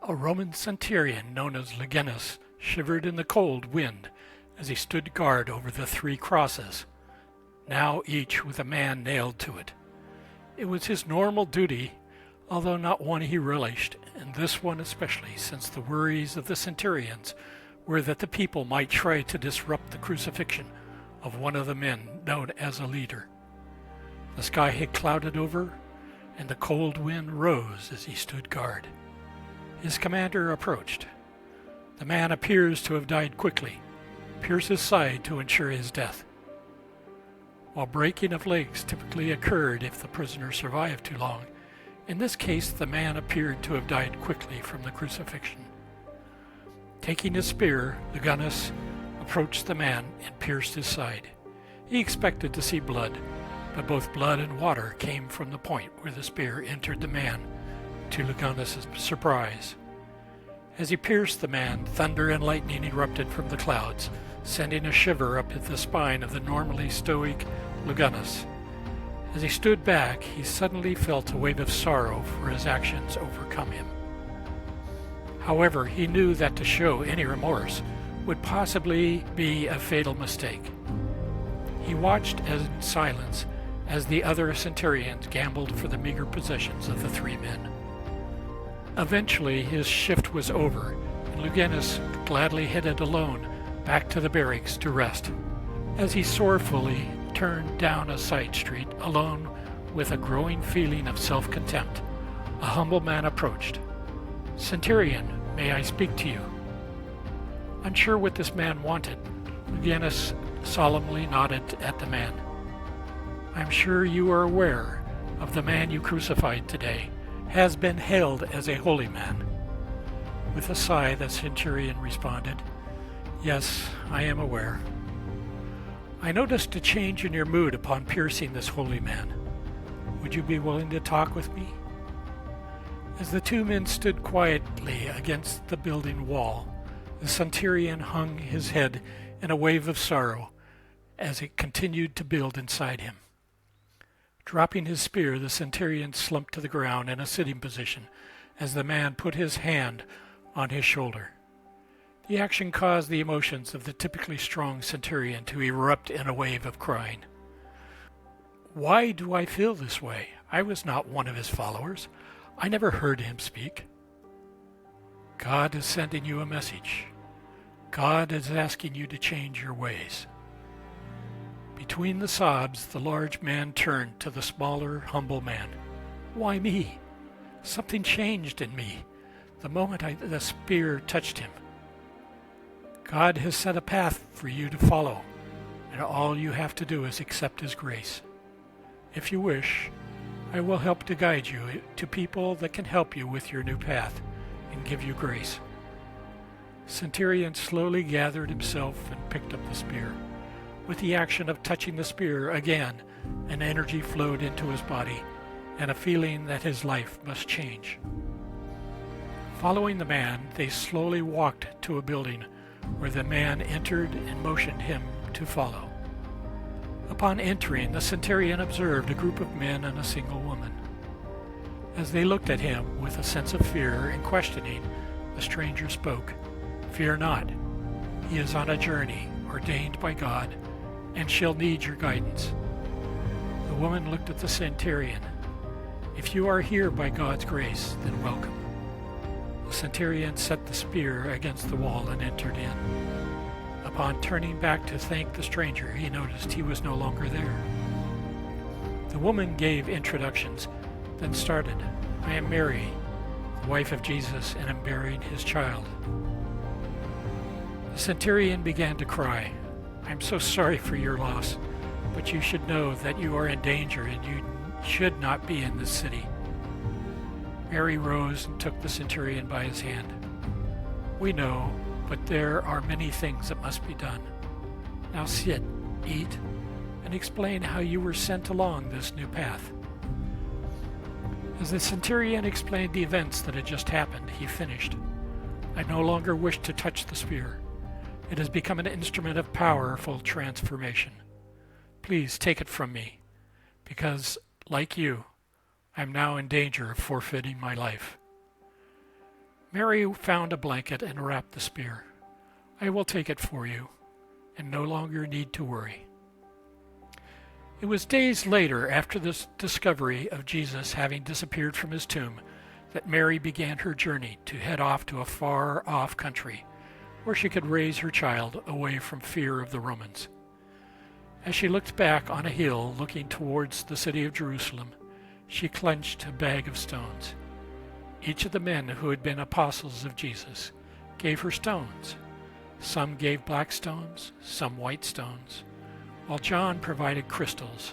A Roman centurion known as Longinus shivered in the cold wind as he stood guard over the 3 crosses, now each with a man nailed to it. It was his normal duty, although not one he relished, and this one especially, since the worries of the centurions were that the people might try to disrupt the crucifixion of one of the men known as a leader. The sky had clouded over, and the cold wind rose as he stood guard. His commander approached. The man appears to have died quickly. Pierce his side to ensure his death. While breaking of legs typically occurred if the prisoner survived too long, in this case the man appeared to have died quickly from the crucifixion. Taking his spear, Longinus approached the man and pierced his side. He expected to see blood, but both blood and water came from the point where the spear entered the man, to Longinus' surprise. As he pierced the man, thunder and lightning erupted from the clouds, sending a shiver up the spine of the normally stoic Longinus. As he stood back, he suddenly felt a wave of sorrow for his actions overcome him. However, he knew that to show any remorse would possibly be a fatal mistake. He watched in silence as the other centurions gambled for the meager possessions of the 3 men. Eventually, his shift was over, and Longinus gladly headed alone back to the barracks to rest. As he sorrowfully turned down a side street, alone with a growing feeling of self-contempt, a humble man approached. "Centurion, may I speak to you?" Unsure what this man wanted, Longinus solemnly nodded at the man. "I'm sure you are aware of the man you crucified today has been hailed as a holy man." With a sigh, the centurion responded, "Yes, I am aware. I noticed a change in your mood upon piercing this holy man. Would you be willing to talk with me?" As the 2 men stood quietly against the building wall, the centurion hung his head in a wave of sorrow as it continued to build inside him. Dropping his spear, the centurion slumped to the ground in a sitting position as the man put his hand on his shoulder. The action caused the emotions of the typically strong centurion to erupt in a wave of crying. "Why do I feel this way? I was not one of his followers. I never heard him speak." "God is sending you a message. God is asking you to change your ways." Between the sobs, the large man turned to the smaller, humble man. "Why me? Something changed in me the moment the spear touched him. God has set a path for you to follow, and all you have to do is accept His grace. If you wish, I will help to guide you to people that can help you with your new path and give you grace." Centurion slowly gathered himself and picked up the spear. With the action of touching the spear again, an energy flowed into his body and a feeling that his life must change. Following the man, they slowly walked to a building where the man entered and motioned him to follow. Upon entering, the centurion observed a group of men and a single woman. As they looked at him with a sense of fear and questioning, the stranger spoke. "Fear not. He is on a journey ordained by God and shall need your guidance." The woman looked at the centurion. "If you are here by God's grace, then welcome." The centurion set the spear against the wall and entered in. Upon turning back to thank the stranger, he noticed he was no longer there. The woman gave introductions, then started. "I am Mary, the wife of Jesus, and am bearing his child." The centurion began to cry. "I'm so sorry for your loss, but you should know that you are in danger and you should not be in this city." Mary rose and took the centurion by his hand. "We know, but there are many things that must be done. Now sit, eat, and explain how you were sent along this new path." As the centurion explained the events that had just happened, he finished. "I no longer wish to touch the spear. It has become an instrument of powerful transformation. Please take it from me, because, like you, I am now in danger of forfeiting my life." Mary found a blanket and wrapped the spear. "I will take it for you, and no longer need to worry." It was days later, after the discovery of Jesus having disappeared from his tomb, that Mary began her journey to head off to a far-off country where she could raise her child away from fear of the Romans. As she looked back on a hill looking towards the city of Jerusalem, she clenched a bag of stones. Each of the men who had been apostles of Jesus gave her stones. Some gave black stones, some white stones, while John provided crystals,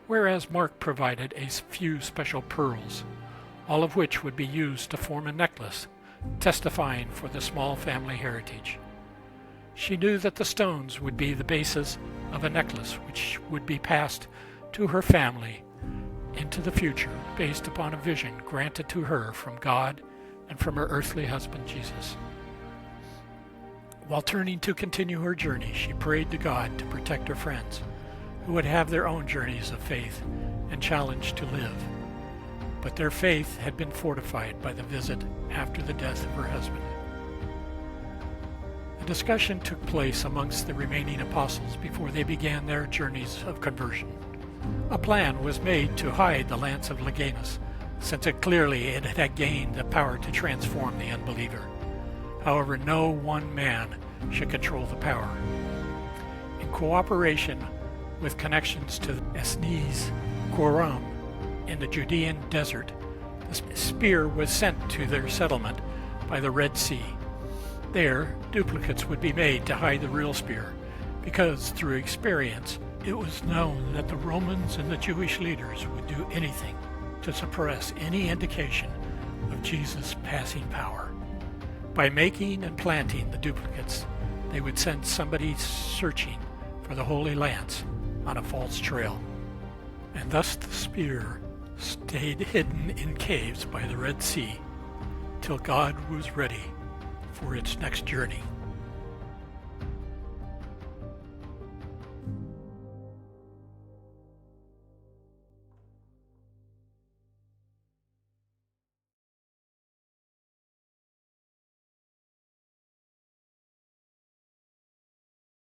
whereas Mark provided a few special pearls, all of which would be used to form a necklace, testifying for the small family heritage. She knew that the stones would be the basis of a necklace which would be passed to her family into the future based upon a vision granted to her from God and from her earthly husband Jesus. While turning to continue her journey, she prayed to God to protect her friends, who would have their own journeys of faith and challenged to live. But their faith had been fortified by the visit after the death of her husband. A discussion took place amongst the remaining apostles before they began their journeys of conversion. A plan was made to hide the lance of Longinus, since it had gained the power to transform the unbeliever. However, no one man should control the power. In cooperation with connections to Essenes, in the Judean desert, the spear was sent to their settlement by the Red Sea. There, duplicates would be made to hide the real spear, because through experience, it was known that the Romans and the Jewish leaders would do anything to suppress any indication of Jesus' passing power. By making and planting the duplicates, they would send somebody searching for the Holy Lance on a false trail. And thus the spear stayed hidden in caves by the Red Sea till God was ready for its next journey.